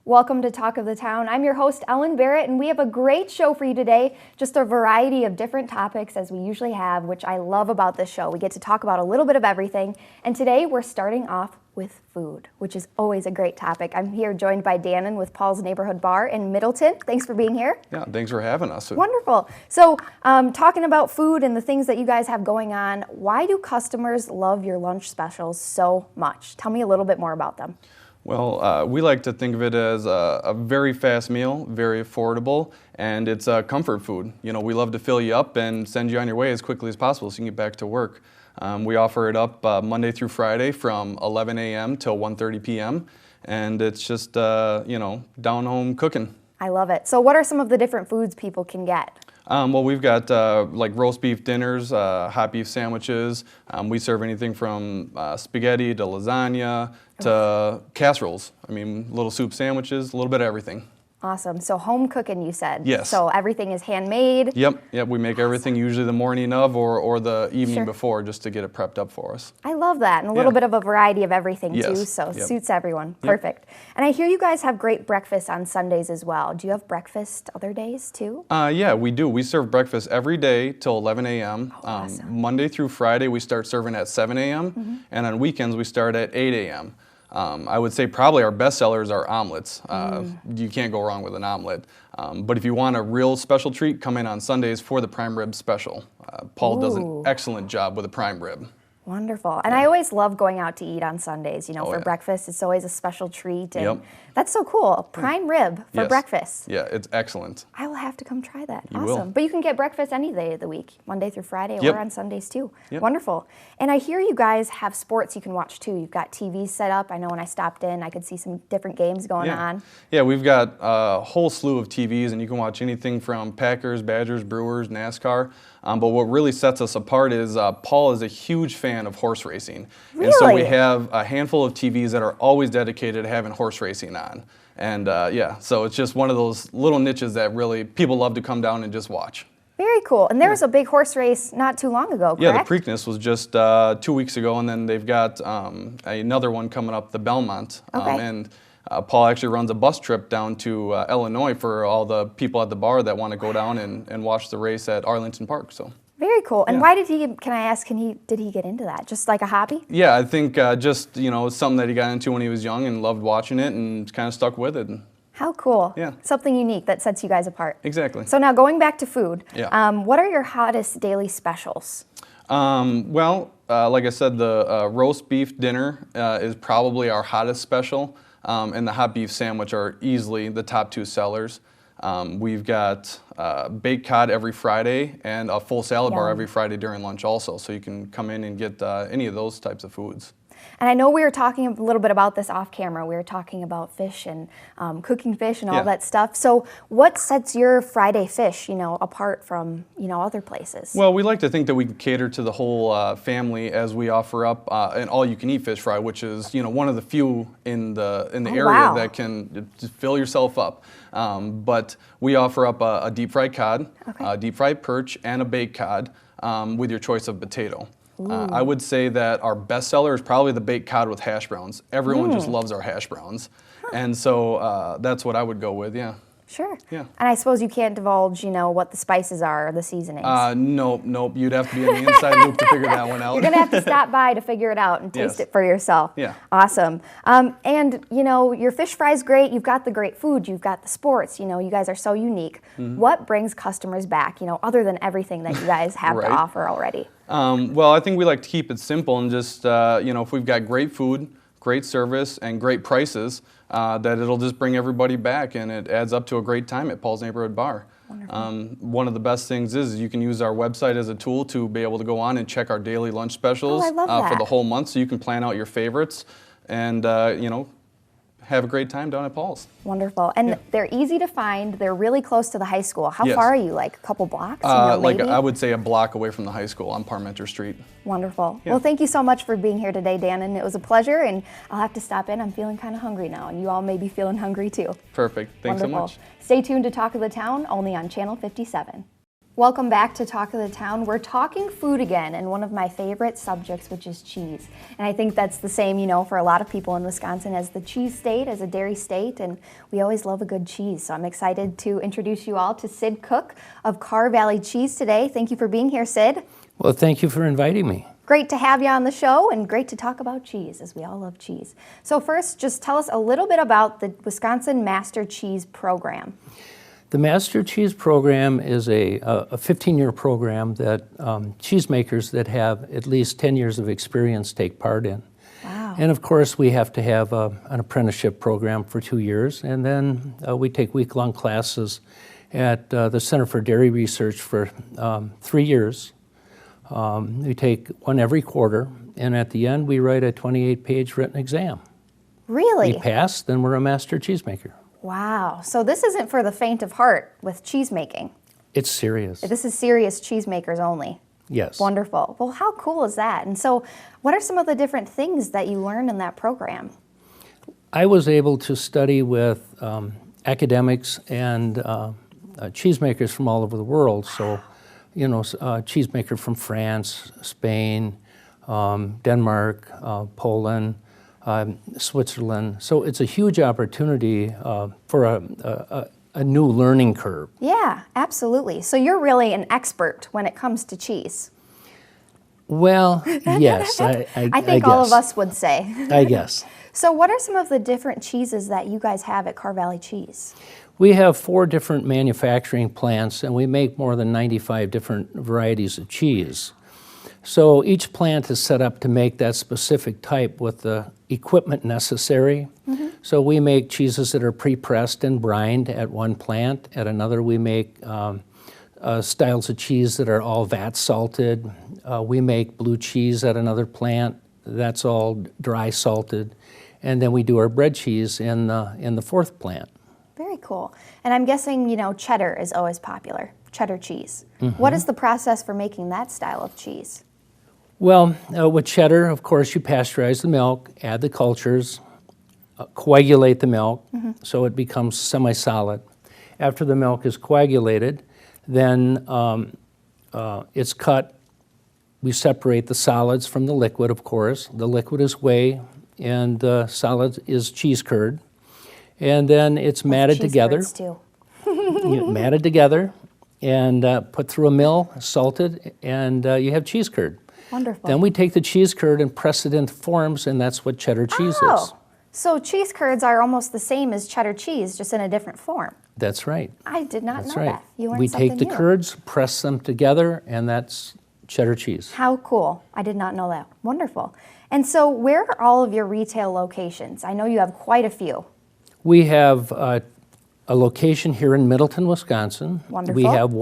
Welcome to Talk of the Town. I'm your host, Ellen Barrett, and we have a great show for you today. Just a variety of different topics as we usually have, which I love about this show. We get to talk about a little bit of everything. And today we're starting off with food, which is always a great topic. I'm here joined by Dannon with Paul's Neighborhood Bar in Middleton. Thanks for being here. Yeah, thanks for having us. Wonderful. So talking about food and the things that you guys have going on, why do customers love your lunch specials so much? Tell me a little bit more about them. Well, we like to think of it as a very fast meal, very affordable, and it's a comfort food. You know, we love to fill you up and send you on your way as quickly as possible so you can get back to work. We offer it up Monday through Friday from 11 a.m. till 1:30 p.m., and it's just, down-home cooking. I love it. So what are some of the different foods people can get? Well, we've got like roast beef dinners, hot beef sandwiches. We serve anything from spaghetti to lasagna to casseroles. I mean, little soup sandwiches, a little bit of everything. Awesome. So home cooking, you said? Yes. So everything is handmade? Yep. We make everything usually the morning of or the evening Sure. before just to get it prepped up for us. I love that. And a little bit of a variety of everything too, Yes. so Yep. suits everyone. Yep. Perfect. And I hear you guys have great breakfast on Sundays as well. Do you have breakfast other days too? Yeah, we do. We serve breakfast every day till 11 a.m. Awesome. Monday through Friday, we start serving at 7 a.m. And on weekends, we start at 8 a.m. I would say probably our best sellers are omelets. You can't go wrong with an omelet. But if you want a real special treat, come in on Sundays for the prime rib special. Paul does an excellent job with a prime rib. Wonderful. And I always love going out to eat on Sundays, for yeah. breakfast. It's always a special treat. And Yep. that's so cool. Prime rib for Yes. breakfast. Yeah, it's excellent. I will have to come try that. You Awesome. will. But you can get breakfast any day of the week, Monday through Friday Yep. or on Sundays too. Yep. Wonderful. And I hear you guys have sports you can watch too. You've got TVs set up. I know when I stopped in, I could see some different games going on. Yeah, we've got a whole slew of TVs, and you can watch anything from Packers, Badgers, Brewers, NASCAR. But what really sets us apart is Paul is a huge fan of horse racing. Really? And so we have a handful of TVs that are always dedicated to having horse racing on. And so it's just one of those little niches that really people love to come down and just watch. Very cool. And there was a big horse race not too long ago, correct? Yeah, the Preakness was just 2 weeks ago, and then they've got another one coming up, the Belmont. Okay. And Paul actually runs a bus trip down to Illinois for all the people at the bar that want to go down and watch the race at Arlington Park. So. Very cool. And Yeah. why did he, can I ask, did he get into that? Just like a hobby? Yeah, I think just, something that he got into when he was young and loved watching it and kind of stuck with it. How cool. Yeah. Something unique that sets you guys apart. Exactly. So now going back to food, Yeah. what are your hottest daily specials? Like I said, the roast beef dinner is probably our hottest special, and the hot beef sandwich are easily the top two sellers. We've got baked cod every Friday and a full salad bar Yum. every Friday during lunch also, so you can come in and get any of those types of foods. And I know we were talking a little bit about this off camera. We were talking about fish and cooking fish and all Yeah. that stuff. So what sets your Friday fish, apart from, other places? Well, we like to think that we can cater to the whole family as we offer up an all-you-can-eat fish fry, which is one of the few in the area wow. that can just fill yourself up. But we offer up a deep fried cod, a deep fried perch, and a baked cod with your choice of potato. I would say that our best seller is probably the baked cod with hash browns. Everyone just loves our hash browns. And so that's what I would go with, yeah. Sure. Yeah. And I suppose you can't divulge, what the spices are or the seasonings. Nope. You'd have to be in the inside loop to figure that one out. You're going to have to stop by to figure it out and taste Yes. it for yourself. Yeah. Awesome. And, your fish fry's great. You've got the great food. You've got the sports. You guys are so unique. What brings customers back, other than everything that you guys have Right. to offer already? Well, I think we like to keep it simple and just, if we've got great food, great service, and great prices, that it'll just bring everybody back, and it adds up to a great time at Paul's Neighborhood Bar. One of the best things is you can use our website as a tool to be able to go on and check our daily lunch specials I love for that. the whole month, so you can plan out your favorites and, have a great time down at Paul's. Wonderful. And they're easy to find. They're really close to the high school. How Yes. far are you? Like a couple blocks? Like maybe? I would say a block away from the high school on Parmenter Street. Wonderful. Yeah. Well, thank you so much for being here today, Dannon. It was a pleasure, and I'll have to stop in. I'm feeling kind of hungry now, and you all may be feeling hungry too. Perfect. Thanks Wonderful. so much. Stay tuned to Talk of the Town, only on Channel 57. Welcome back to Talk of the Town. We're talking food again, and one of my favorite subjects, which is cheese. And I think that's the same, for a lot of people in Wisconsin as the cheese state, as a dairy state, and we always love a good cheese. So I'm excited to introduce you all to Sid Cook of Carr Valley Cheese today. Thank you for being here, Sid. Well, thank you for inviting me. Great to have you on the show and great to talk about cheese, as we all love cheese. So first, just tell us a little bit about the Wisconsin Master Cheese Program. The Master Cheese Program is a 15-year program that cheesemakers that have at least 10 years of experience take part in. Wow. And of course, we have to have an apprenticeship program for 2 years, and then we take week-long classes at the Center for Dairy Research for 3 years. We take one every quarter, and at the end, we write a 28-page written exam. Really? We pass, then we're a master cheesemaker. Wow. So this isn't for the faint of heart with cheese making. It's serious. This is serious cheesemakers only. Yes. Wonderful. Well, how cool is that? And so what are some of the different things that you learn in that program? I was able to study with academics and cheesemakers from all over the world. So, cheesemaker from France, Spain, Denmark, Poland, Switzerland. So it's a huge opportunity for a new learning curve. Yeah, absolutely. So you're really an expert when it comes to cheese. Well, yes, I think all of us would say. I guess. So what are some of the different cheeses that you guys have at Carr Valley Cheese? We have 4 different manufacturing plants, and we make more than 95 different varieties of cheese. So each plant is set up to make that specific type with the equipment necessary. Mm-hmm. So we make cheeses that are pre-pressed and brined at one plant. At another, we make styles of cheese that are all vat salted. We make blue cheese at another plant. That's all dry salted. And then we do our bread cheese in the 4th plant. Very cool. And I'm guessing, cheddar is always popular, cheddar cheese. Mm-hmm. What is the process for making that style of cheese? Well, with cheddar, of course, you pasteurize the milk, add the cultures, coagulate the milk, so it becomes semi-solid. After the milk is coagulated, then it's cut. We separate the solids from the liquid, of course. The liquid is whey, and the solid is cheese curd. And then it's matted together. Matted together and put through a mill, salted, and you have cheese curd. Wonderful. Then we take the cheese curd and press it into forms, and that's what cheddar cheese is. So cheese curds are almost the same as cheddar cheese, just in a different form. That's right. I did not know right. that. You learned we something take the new. curds, press them together, and that's cheddar cheese. How cool. I did not know that. Wonderful. And so where are all of your retail locations? I know you have quite a few. We have a location here in Middleton, Wisconsin. Wonderful. We have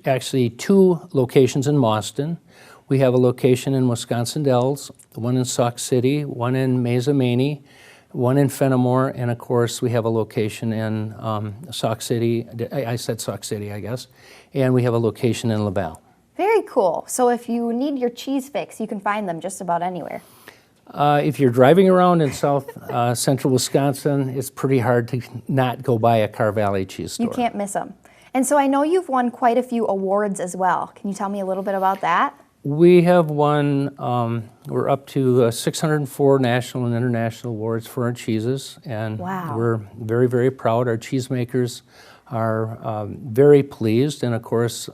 actually 2 locations in Mauston. We have a location in Wisconsin Dells, one in Sauk City, one in Mesa Maney, one in Fenimore, and of course we have a location in Sauk City. I said Sauk City, I guess. And we have a location in LaValle. Very cool. So if you need your cheese fix, you can find them just about anywhere. If you're driving around in south central Wisconsin, it's pretty hard to not go by a Carr Valley Cheese store. You can't miss them. And so I know you've won quite a few awards as well. Can you tell me a little bit about that? We have won, we're up to 604 national and international awards for our cheeses, and wow. We're very, very proud. Our cheesemakers are very pleased, and of course,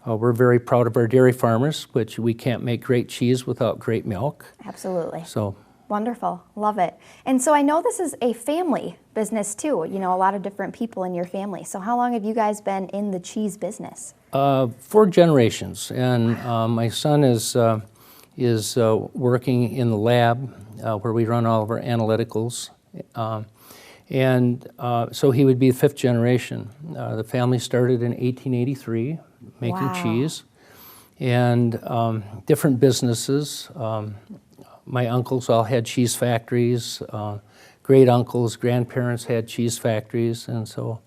we're very proud of our dairy farmers, which we can't make great cheese without great milk. Absolutely. So. Wonderful. Love it. And so I know this is a family business too, a lot of different people in your family. So how long have you guys been in the cheese business? 4 generations, and my son is working in the lab where we run all of our analyticals, and so he would be the 5th generation. The family started in 1883 making wow. cheese, and different businesses. My uncles all had cheese factories. Great uncles, grandparents had cheese factories, and so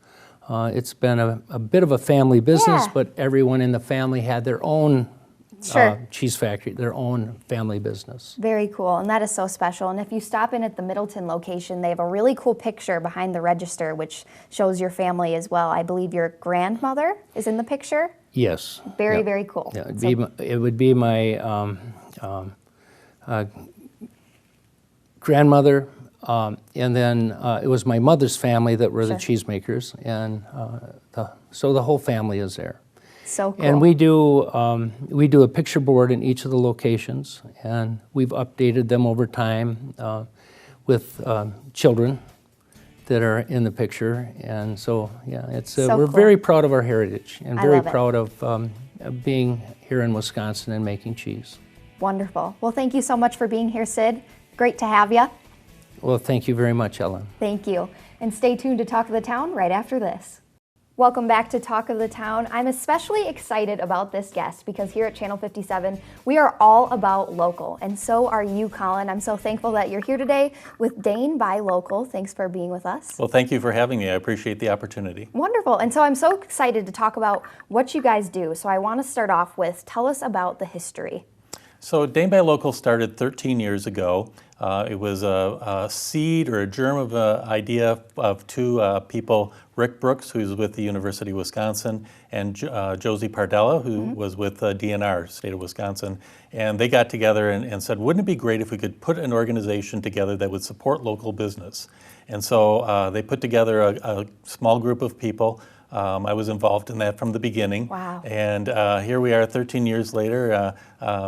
it's been a bit of a family business, yeah. but everyone in the family had their own Sure. cheese factory, their own family business. Very cool, and that is so special. And if you stop in at the Middleton location, they have a really cool picture behind the register which shows your family as well. I believe your grandmother is in the picture. Yes. Very, Yep. very cool. Yeah, So- it would be my grandmother, and then it was my mother's family that were the Sure. cheesemakers, and so the whole family is there. so cool. And we do a picture board in each of the locations, and we've updated them over time with children that are in the picture, and so yeah, it's So we're cool. very proud of our heritage and I very love it. proud of being here in Wisconsin and making cheese. Wonderful. Well, thank you so much for being here, Sid. Great to have you. Well, thank you very much, Ellen. Thank you. And stay tuned to Talk of the Town right after this. Welcome back to Talk of the Town. I'm especially excited about this guest because here at Channel 57, we are all about local, and so are you, Colin. I'm so thankful that you're here today with Dane Buy Local. Thanks for being with us. Well, thank you for having me. I appreciate the opportunity. Wonderful. And so I'm so excited to talk about what you guys do. So I want to start off with, tell us about the history. So Dane Buy Local started 13 years ago. It was a seed or a germ of an idea of two people, Rick Brooks, who's with the University of Wisconsin, and Josie Pardella, who was with DNR, State of Wisconsin. And they got together and said, wouldn't it be great if we could put an organization together that would support local business? And so they put together a small group of people. I was involved in that from the beginning. Wow. And here we are 13 years later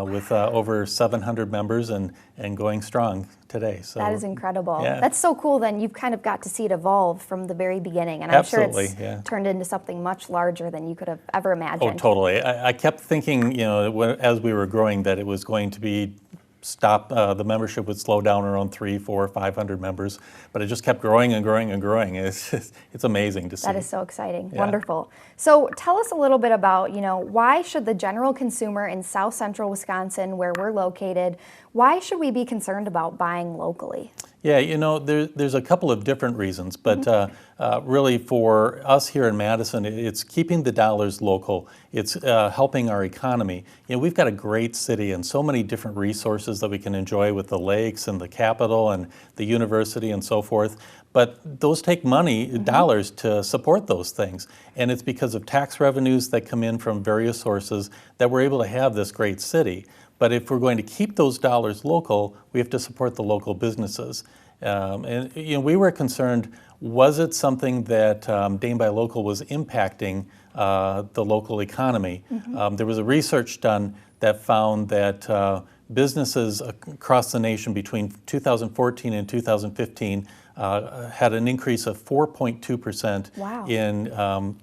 with over 700 members and going strong today. So That is incredible. Yeah. That's so cool then. You've kind of got to see it evolve from the very beginning. And Absolutely, I'm sure it's yeah. turned into something much larger than you could have ever imagined. Oh, totally. I kept thinking, as we were growing, that it was going to be the membership would slow down around 300, 400, 500 members, but it just kept growing and growing and growing. It's amazing to see. That is so exciting. Yeah. Wonderful. So tell us a little bit about, why should the general consumer in South Central Wisconsin, where we're located, why should we be concerned about buying locally? Yeah, there's a couple of different reasons, but really for us here in Madison, it's keeping the dollars local. It's helping our economy. We've got a great city and so many different resources that we can enjoy with the lakes and the Capitol and the university and so forth. But those take money, dollars, to support those things. And it's because of tax revenues that come in from various sources that we're able to have this great city. But if we're going to keep those dollars local, we have to support the local businesses. And we were concerned, was it something that Dane Buy Local was impacting the local economy? There was a research done that found that businesses across the nation between 2014 and 2015 had an increase of 4.2% Wow. in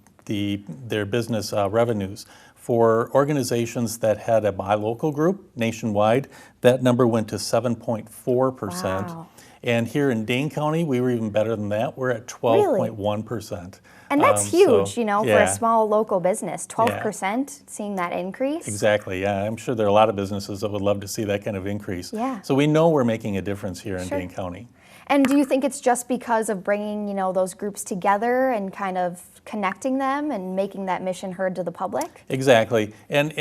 their business revenues. For organizations that had a buy local group nationwide, that number went to 7.4%. Wow. And here in Dane County, we were even better than that. We're at 12.1%. And that's huge, for yeah. a small local business. 12%, seeing that increase. Exactly, yeah. I'm sure there are a lot of businesses that would love to see that kind of increase. Yeah. So we know we're making a difference here in Sure. Dane County. And do you think it's just because of bringing, those groups together and kind of connecting them and making that mission heard to the public? Exactly, and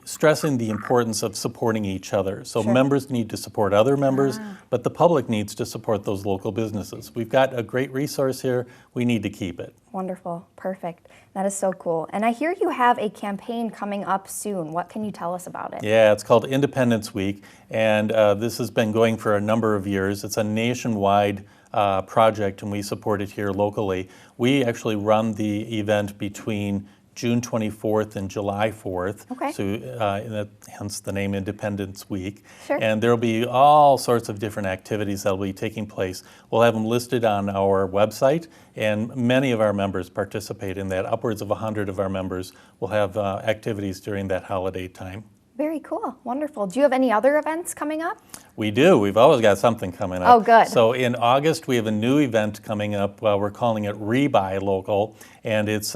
stressing the importance of supporting each other. So Sure. members need to support other members, but the public needs to support those local businesses. We've got a great resource here. We need to keep it. Wonderful. Perfect. That is so cool. And I hear you have a campaign coming up soon. What can you tell us about it? Yeah, it's called Independence Week, and this has been going for a number of years. It's a nationwide project, and we support it here locally. We actually run the event between June 24th and July 4th. Okay. So hence the name Independence Week. Sure. And there will be all sorts of different activities that will be taking place. We'll have them listed on our website, and many of our members participate in that. Upwards of 100 of our members will have activities during that holiday time. Very cool. Wonderful. Do you have any other events coming up? We do. We've always got something coming up. Oh, good. So in August, we have a new event coming up. We're calling it Rebuy Local, and it's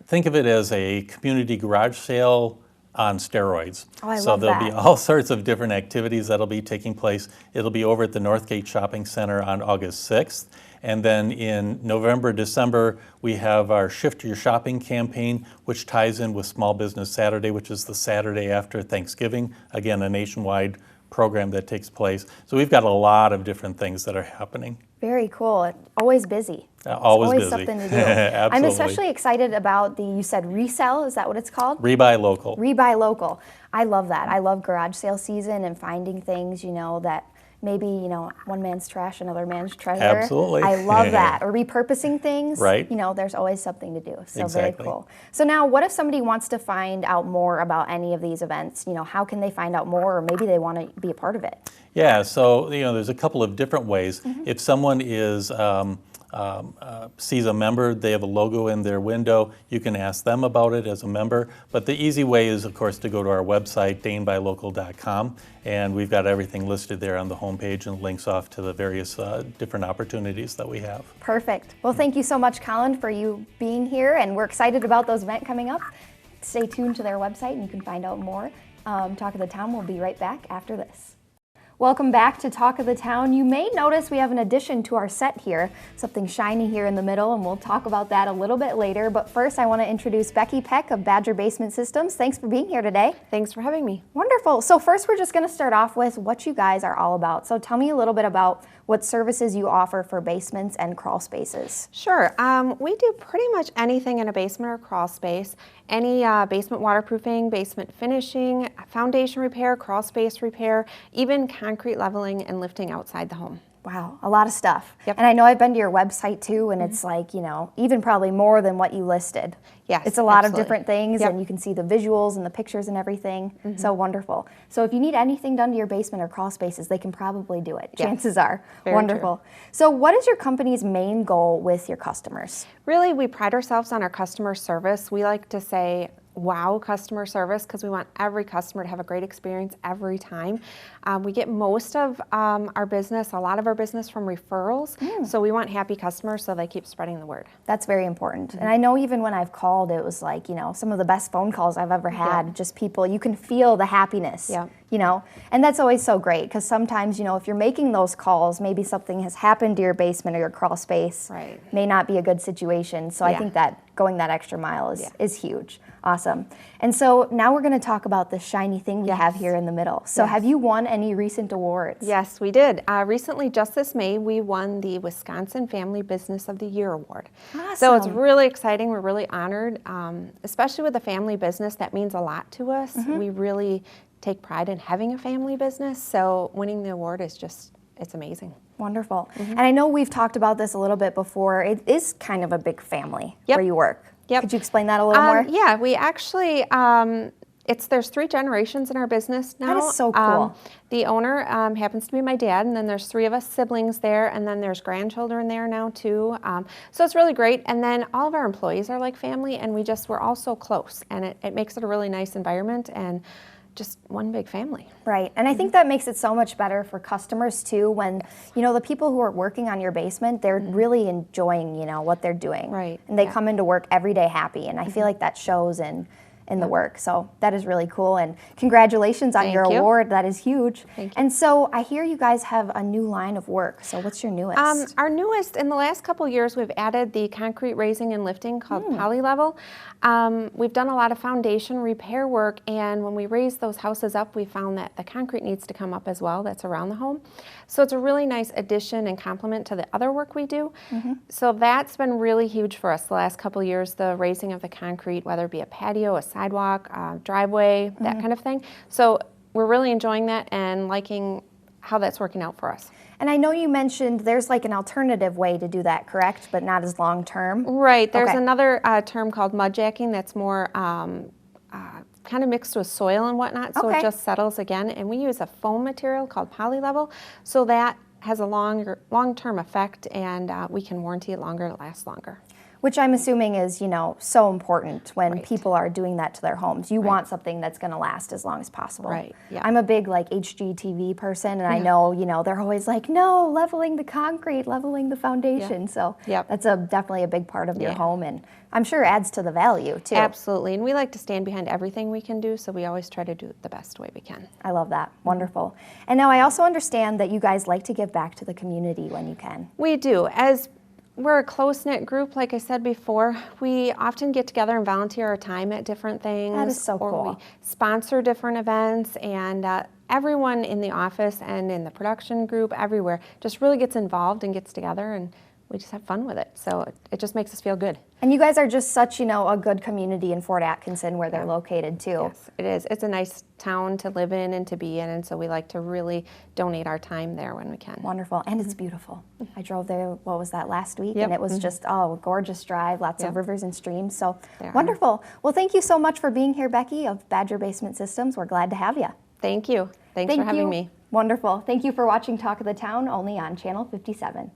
think of it as a community garage sale on steroids. Oh, I so love there'll that. be all sorts of different activities that'll be taking place. It'll be over at the Northgate Shopping Center on August 6th. And then in November, December, we have our Shift Your Shopping campaign, which ties in with Small Business Saturday, which is the Saturday after Thanksgiving. Again, a nationwide program that takes place. So we've got a lot of different things that are happening. Very cool. Always busy. Always busy. Something to do. Absolutely. I'm especially excited about you said resell, is that what it's called? Rebuy Local. Rebuy Local. I love that. I love garage sale season and finding things, that maybe, one man's trash, another man's treasure. Absolutely. I love that. Or repurposing things. Right. There's always something to do. So Exactly. Very cool. So now, what if somebody wants to find out more about any of these events? How can they find out more, or maybe they want to be a part of it? Yeah, so there's a couple of different ways. If someone is sees a member, they have a logo in their window, you can ask them about it as a member. But the easy way is, of course, to go to our website, danebuylocal.com, and we've got everything listed there on the homepage and links off to the various different opportunities that we have. Perfect. Well, thank you so much, Colin, for you being here, and we're excited about those events coming up. Stay tuned to their website and you can find out more. Talk of the Town will be right back after this. Welcome back to Talk of the Town. You may notice we have an addition to our set here, something shiny here in the middle, and we'll talk about that a little bit later. But first, I want to introduce Becky Peck of Badger Basement Systems. Thanks for being here today. Thanks for having me. Wonderful. So first, we're just going to start off with what you guys are all about. So tell me a little bit about what services you offer for basements and crawl spaces. Sure. We do pretty much anything in a basement or crawl space. Any basement waterproofing, basement finishing, foundation repair, crawl space repair, even concrete leveling and lifting outside the home. Wow, a lot of stuff. Yep. And I know I've been to your website too, and it's like, even probably more than what you listed. Yes, it's a lot absolutely. of different things, Yep. and you can see the visuals and the pictures and everything. So wonderful. So if you need anything done to your basement or crawl spaces, they can probably do it. Yes. Chances are. Very Wonderful. true. So what is your company's main goal with your customers? Really, we pride ourselves on our customer service. We like to say, wow customer service, because we want every customer to have a great experience every time. We get most of our business, a lot of our business from referrals. So we want happy customers so they keep spreading the word. That's very important. And I know even when I've called, it was like, some of the best phone calls I've ever had, just people, you can feel the happiness, Yeah. And that's always so great because sometimes, if you're making those calls, maybe something has happened to your basement or your crawl space. Right. May not be a good situation. So I Yeah. think that going that extra mile is huge. Awesome. And so now we're going to talk about the shiny thing we have here in the middle. So have you won any recent awards? Yes, we did. Recently, just this May, we won the Wisconsin Family Business of the Year Award. Awesome. So it's really exciting. We're really honored, especially with a family business. That means a lot to us. We really take pride in having a family business. So winning the award is it's amazing. Wonderful. And I know we've talked about this a little bit before. It is kind of a big family Yep. where you work. Yep. Could you explain that a little more? Yeah, we actually, there's 3 generations in our business now. That is so cool. The owner happens to be my dad, and then there's 3 of us siblings there, and then there's grandchildren there now too. So it's really great. And then all of our employees are like family, and we're all so close, and it makes it a really nice environment and just one big family. Right, and I think that makes it so much better for customers too when, the people who are working on your basement, they're really enjoying, what they're doing. Right, And they yeah. come into work every day happy, and I feel like that shows in the work. So that is really cool, and congratulations on Thank your you. award. That is huge. Thank you. And so I hear you guys have a new line of work. So what's your newest? Our newest, in the last couple of years, we've added the concrete raising and lifting called Polylevel. We've done a lot of foundation repair work, and when we raise those houses up, we found that the concrete needs to come up as well that's around the home. So it's a really nice addition and complement to the other work we do. So that's been really huge for us the last couple of years, the raising of the concrete, whether it be a patio, a sidewalk, driveway, that kind of thing. So we're really enjoying that and liking how that's working out for us. And I know you mentioned there's like an alternative way to do that, correct? But not as long term? Right. There's Okay. another term called mud jacking that's more kind of mixed with soil and whatnot, so Okay. it just settles again. And we use a foam material called Polylevel, so that has a long-term effect, and we can warranty it longer, it lasts longer. Which I'm assuming is, so important when Right. people are doing that to their homes. You want something that's going to last as long as possible. Right, yeah. I'm a big HGTV person, and I know, they're always like, no, leveling the concrete, leveling the foundation. So Yep. that's definitely a big part of your Yeah. home, and I'm sure adds to the value too. Absolutely, and we like to stand behind everything we can do, so we always try to do it the best way we can. I love that. Wonderful. And now I also understand that you guys like to give back to the community when you can. We do. As we're a close-knit group, like I said before. We often get together and volunteer our time at different things. That is so or cool. We sponsor different events, and everyone in the office and in the production group, everywhere, just really gets involved and gets together, and we just have fun with it. So it just makes us feel good. And you guys are just such, a good community in Fort Atkinson where they're located too. Yes, it is. It's a nice town to live in and to be in, and so we like to really donate our time there when we can. Wonderful, and it's beautiful. I drove there, what was that, last week? Yep. And it was just, a gorgeous drive, lots of Yep. rivers and streams, so There are. wonderful. Well, thank you so much for being here, Becky, of Badger Basement Systems. We're glad to have you. Thank you. Thanks for having me. Wonderful. Thank you for watching Talk of the Town, only on Channel 57.